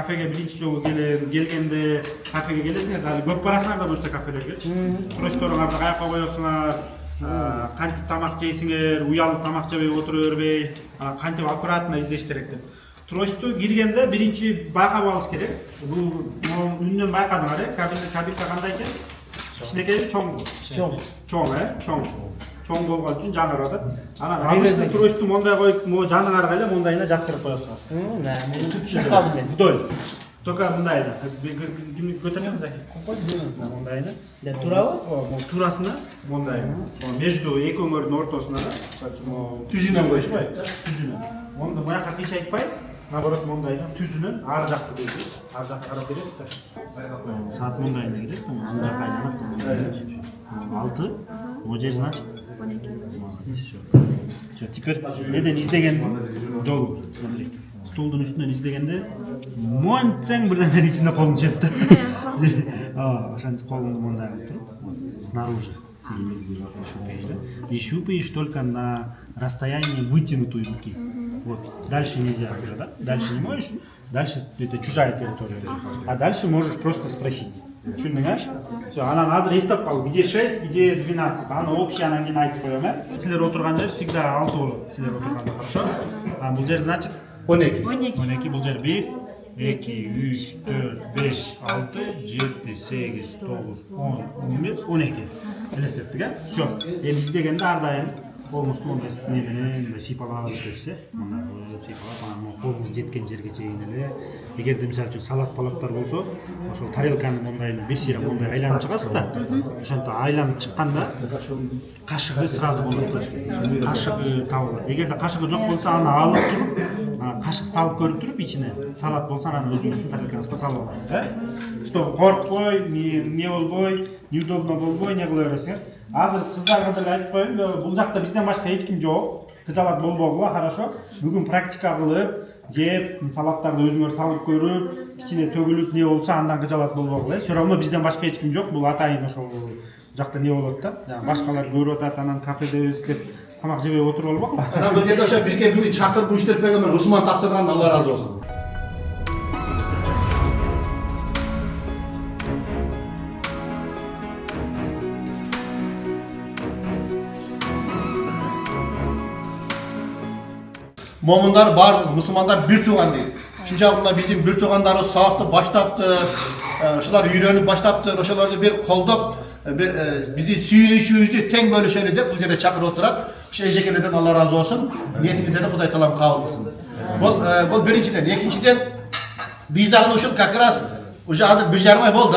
kafege birinchi жолу келгенде kafege келесиңер, дагы көп барасыңар да буюрса кафелерге. Туристторуңарды каяка коесуңар, кантип тамак жейсиңер, уялып тамак жебей отура бербей, кантип аккуратно издеш керек деп. Тросту киргенде биринчи байкап алыш керек. Бул үнүнөн байкадыңар, кабинка кандай экен? Кичинекей чоң. Чоң болгон үчүн жаныр атат. Анан обычный тросту мондай коюп, жаныңарга эле мондайына жактырып коесуңар. Вдоль. Только мындайына. Кимди көтөрсөң заки? Мондайына. Турабы? Турасына мондайына. Между эки өңөрдүн ортосуна да, Түзүнөн коюшпайт. Түзүнөн. Монда буяка кыйшайтпай, наоборот мондайына түзүнөн ар жакты дейт. Ар жакка карап берет. Саат мондайына келет, анда кайланат. 6. О жер значит 12. Все, теперь неден издеген жол. Смотри. Стулдун үстүнөн издегенде монтсаң бирдеменин ичинде колуң тиет да. Ошентип колуңду мондай кылып туруп, снаружи и щупаешь только на расстоянии вытянутой руки. Вот. Дальше нельзя уже, да? Дальше не можешь. Дальше это чужая территория. А дальше можешь просто спросить. Түшүндүңөр? Все, анан азыр эстеп кал, где 6, где 12. Аны общий анан кийин айтып коем, Силер отурган жер всегда 6 болот. Силер отурганда, хорошо? А бул жер значит 12. 12 бул жер 1, 2, 3, 4, 5, 6, 7, 8, 9, 10, 11, 12. Элестеттик, Все. Эми издегенде ар дайым колуңузду мындай менен сыйпалап өтөсүз, мына сыйпалап, анан колуңуз жеткен жерге чейин эле. Эгерде мисалы үчүн салат-палаттар болсо, ошол тарелканы мондайына бесира мондай айланып чыгасыз да. Ошентип айланып чыкканда кашыгы сразу болот. Кашыгы табылат. Эгерде кашыгы жок болсо, аны алып туруп, кашык салып көрүп туруп ичине, салат болсо аны өзүңүздүн тарелкаңызга салып аласыз, Чтобы коркпой, не болбой, неудобно болбой, не кыла бересиңер. Азыр кыздарга деле айтып коеюн, бул жакта бизден башка эч ким жок. Кыжалат болбогула, хорошо? Бүгүн практика кылып, жеп, салаттарды өзүңөр салып көрүп, кичине төгүлүп не болсо, андан кыжалат болбогула. Все равно бизден башка эч ким жок. Бул атайын ошол жакта не болот да. Башкалар көрүп атат, анан кафеде издеп тамак жебей отуруп албакпы? Анан бул жерде ошо бизге бүгүн чакырып уюштуруп берген Усман тапшырган, Алла разы болсун. Момундар бар, мусулмандар бир тууган дейт. Ушунчалык биздин бир туугандарыбыз сабакты баштапты, ошолор үйрөнүп баштапты, ошолорду бир колдоп, биздин сүйүнүчүбүздү тең бөлүшөлү деп бул жерде чакырып отурат. Эжекелерден Алла разы болсун. Ниетиңиздерди Кудай таалам кабыл кылсын. Бул биринчиден, экинчиден биз дагы ушул как раз уже азыр 1,5 ай болду,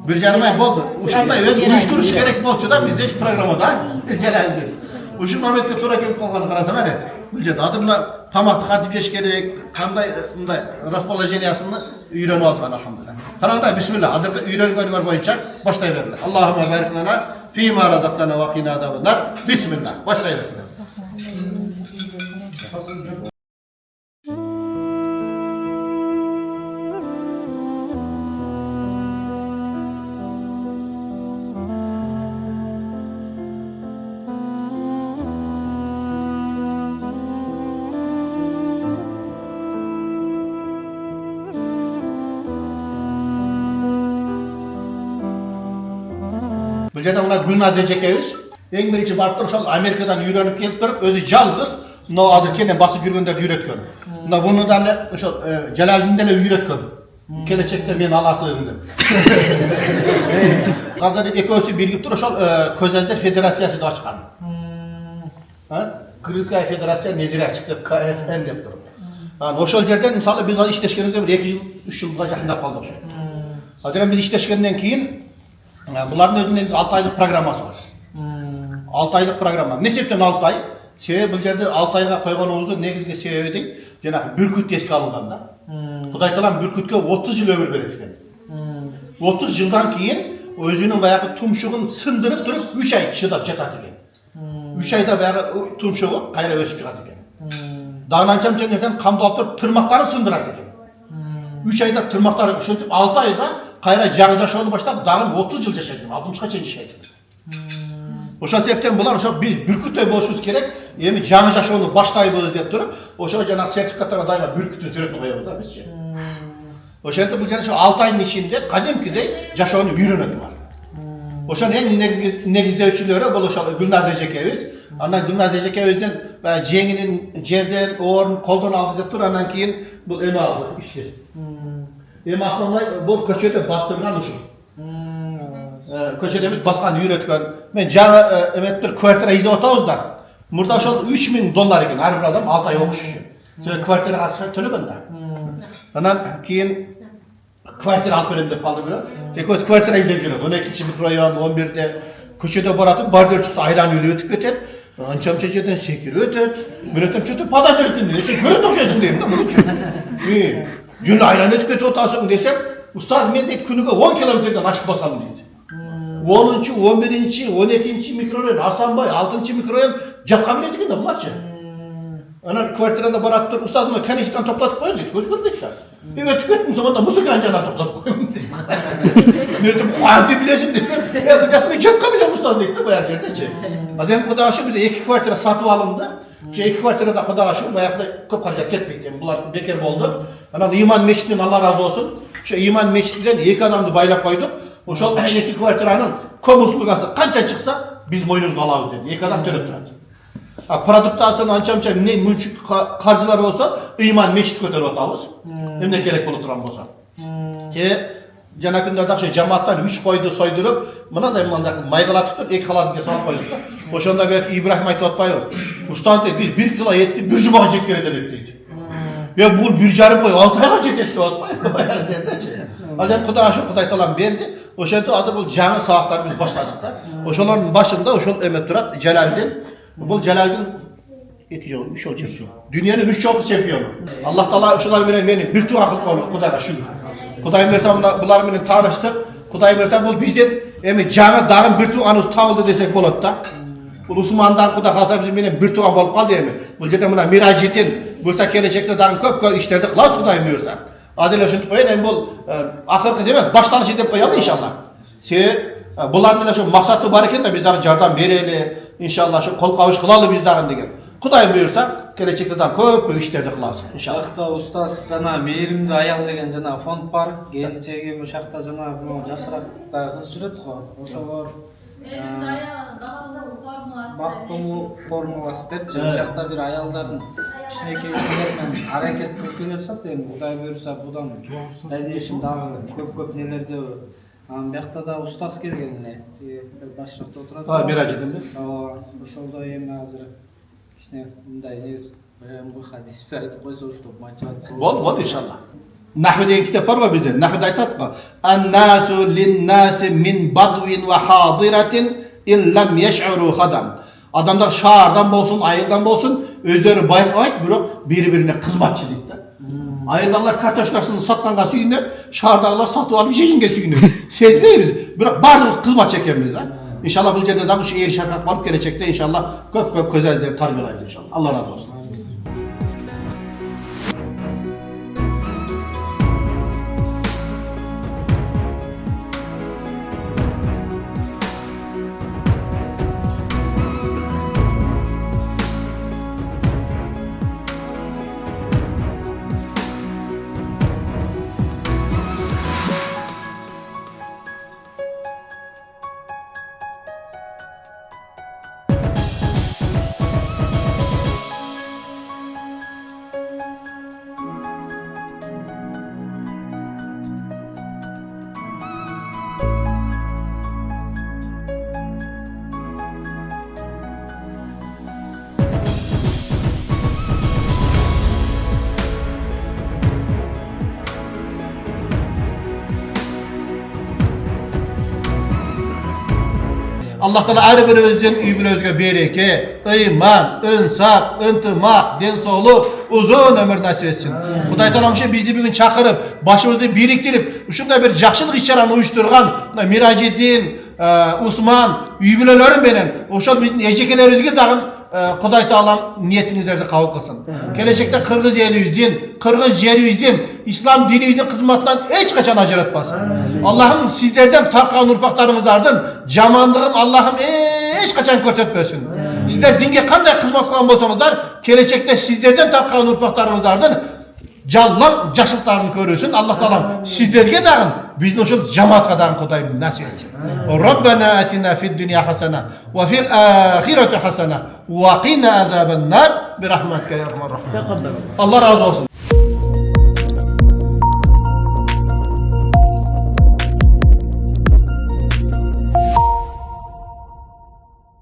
1,5 ай болду. Ушундай уюштуруш керек болчу да бизде программада, Жалалдин. Ушул моментке туура келип калганын карасаң, бул жерде азыр мына тамакты кантип жеш керек, кандай мындай расположениясын үйрөнүп алган, алхамдулилlah. Караңдар, бисмилла, азыркы үйрөнгөнүңөр боюнча баштай берилет. Аллахумма барик лана фима разактана ва кина адабаннар. Бисмилла, баштай берилет. Бул жерде мына Гүлназ эжекебиз эң биринчи барып туруп ошол Америкадан үйрөнүп келип туруп, өзү жалгыз, мына азыр кенен басып жүргөндөрдү үйрөткөн. Мына буну дагы ошол Жалалдин деле үйрөткөн. Келечекте мен аласың деп. Азыр экөөсү биригип туруп ошол Көзөздөр федерациясын ачкан. Кыргызская федерация незрячих деп КФН деп туруп. Ошол жерден мисалы биз иштешкенибизде бир 2 жыл, 3 жылга жакындап калдык. Азыр биз иштешкенден кийин булардын өзүнүн 6 айлык программасы бар. 6 айлык программа. Эмне себептен 6 ай? Себеби бул жерде 6 айга койгонубуздун негизги себеби дейт, жанагы бүркүт эске алынган да. Кудай таалам бүркүткө 30 жыл өмүр берет экен. 30 жылдан кийин өзүнүн баягы тумшугун сындырып туруп 3 ай чыдап жатат экен. 3 айда баягы тумшугу кайра өсүп чыгат экен. Даананчам жөнөтөн камдалып туруп тырмактарын сындырат экен. 3 айда тырмактары ошентип 6 айда кайра жаңы жашоону баштап, дагы 30 жыл жашайт, 60га чейин жашайт. Ошол себептен булар ошо биз бүркүттөй болушубуз керек. Эми жаңы жашоону баштайбыз деп туруп, ошо жана сертификаттарга дайыма бүркүттүн сүрөтүн коебуз да бизчи. Oşanda bu jana şu 6 ayın içinde kadimkide jaşoonu yürünüp var. Oşan en negizdeçilere bol oşal Gülnaz Ecekeviz. Andan Gülnaz Ecekevis'den Cenginin cerden oğurun koldan aldı dep tur andan keyin bu emi aldı işte. Em aslında bu köçede bastırgan uşu. Köçede baskan yürütken. Men jana emettir kvartira izde otawuz da. Murda oşal 3000 dollar eken her bir adam 6 ay olmuş için. Şöyle kvartira atsa төлөгөн da. Andan keyin kvartira alıp berem dep kaldı bira. Ekoz kvartira izde жүрөт. 12-ci mikrorayon 11'de köçede baratıp bardır çıksa ayran yolu ötüp keter. Ançam çeçeden sekir öter. Müretem çötü padat eritin diye. Sen göre tokşasın diyeyim de bunun için. Günü ayran ötüp keter otasın desem, ustad men deyip günüge 10 kilometreden aşık basam deydi. 10-ci, 11-ci, 12-ci mikrorayon, Asanbay, 6-ci mikrorayon japkan bile etikende bularçı. Ana kvartirada barattır, ustad bunu kanişten toplatıp koyun deydi. Göz gördük sen. Ötüp ettim zaman da musu kancadan toplatıp koyun deydi. Müretem kuanti bilesin desem, bu japmayı japka bile ustad deydi de bayağı yerde çek. Adem kudaşı bir de 2 kvartira satıp alındı. Şu 2 kvartirada kudaşı bayakta köp kalacak ketmekten. Bunlar bekar oldu. Ana İman Meşidi'nin Allah razı olsun. Şu İman Meşidi'den 2 adamdı baylap koyduk. O şu 2 kvartiranın komuslugası kança çıksa biz moynumuzda alalım dedi. 2 adam törüp durdu. Produktasyon ançamça ne mülçük karcılar olsa İman Meşidi kötörüp otağız. Hem de gerek bulup duran bolsa. Janakında da cemaattan 3 koydu soydurup, buna da emlanda maygalatıp 2 halatı salıp koyduk da. Oşanda belki İbrahim aytı otpayı. Usta dedi biz 1 kilo etti, bir cuma jek bereden dedi. Ya bu 1,5 koy 6 ayga jetesi otpayı. Adam Kuday talan berdi. Oşanda adı bu жаңы сабактар biz başladık da. Oşoların başında oşol emet durat Celal'din. Bu Celal'din 2 yıl, 3 yıl çempiyon. Dünyanın 3 yıl çempiyonu. Allah Taala oşolar bilen beni bir tuğ akıl oldu Kudayga şükür. Kuday mertamda bular bilen tanıştık. Kuday mertam bul bizden emi жаңы dağın bir tuğanız tağıldı desek bolat da. Bu Osman'dan Kuday kalsa bizim bilen bir tuğan bolup kaldı emi. Bu jete mına Mirajitin burada gelecekte dağın köp işlerdi kılavuz Kuday buyursa. Adil oşuntu koyun emi bol akıl kız emez başlanışı edip koyalım inşallah. Bularning şu maksatı var eken de biz daha yardım bereli inşallah şu kol kavuş kılalı biz daha degen. Kuday buyursa gelecekte dağın köp işlerdi kılavuz inşallah. Akta ustaz jana meyrimdi ayal degen jana fond park geleceği uşakta jana bu jaşırakta kız жүрөт go. Ошолор бактуу формуласы деп жакта бир аялдардын кичинекей ишler менен аракет кылып келе жатышат. Эми Кудай буюрса будан дальнейшем дагы көп нелерде биякта да устаз келген эле. Башчылыкта отурат. Mirajitin mi? Ошолдо эми азыр кичине мындай bu hadis aytып койсо ушуп мотивация. Bol inşallah. Nahve diye kitap var mı bizde? Nahve aytat mı? An-nasu lin-nasi min badwin ve hadiratin illam yeş'uru hadam. Adamlar şahardan bolsun, ayıldan bolsun, özleri bayqayt, bırak birbirine hizmetçi deydi. Ayıldanlar kartoşkasını satkanға suyunlar, şahardağlar satıp alıp jeyinge suyunlar. Sezmeymiz, bırak barımız hizmet çekemiz. İnşallah bu cennede bu şehir şarkak balıp gelecekte inşallah köp güzelleri tarbiyalaydı inşallah. Allah razı olsun. Allah Teala her birimizden übürüzge bereke, iman, insaf, intimak, densoluk, uzun ömür nasip etsin. Kuday Teala bizi bir gün çakırıp, başımızı biriktirip, şunda bir jakşılık işçilerini uyuşturgan, Mirajiddin, Osman, übürelerin benen, oşal bizim ejekelerimize dağın, Kuday Teala niyetinizlerde kabul kılsın. Gelecekte Kırgız elimizden, Kırgız yerimizden, İslam dinimizin hizmetinden hiç kaçan acıratmaz. Allah'ım sizlerden tarkan urfaklarımızlardan camanlığım Allah'ım hiç kaçan kötütmesin. Sizler dinge kanday hizmet kılan bolsanızlar, gelecekte sizlerden tarkan urfaklarımızlardan Jallar jaşıltарын körüsün. Allah Taala sizlerge dagın bizni oşul jamaatga dagın Hudaym nasip etsin. Rabbana atina fid dunya hasana ve fil ahireti hasana ve qina azaban nar bi rahmetika ya erhamer rahimin. Allah razı olsun.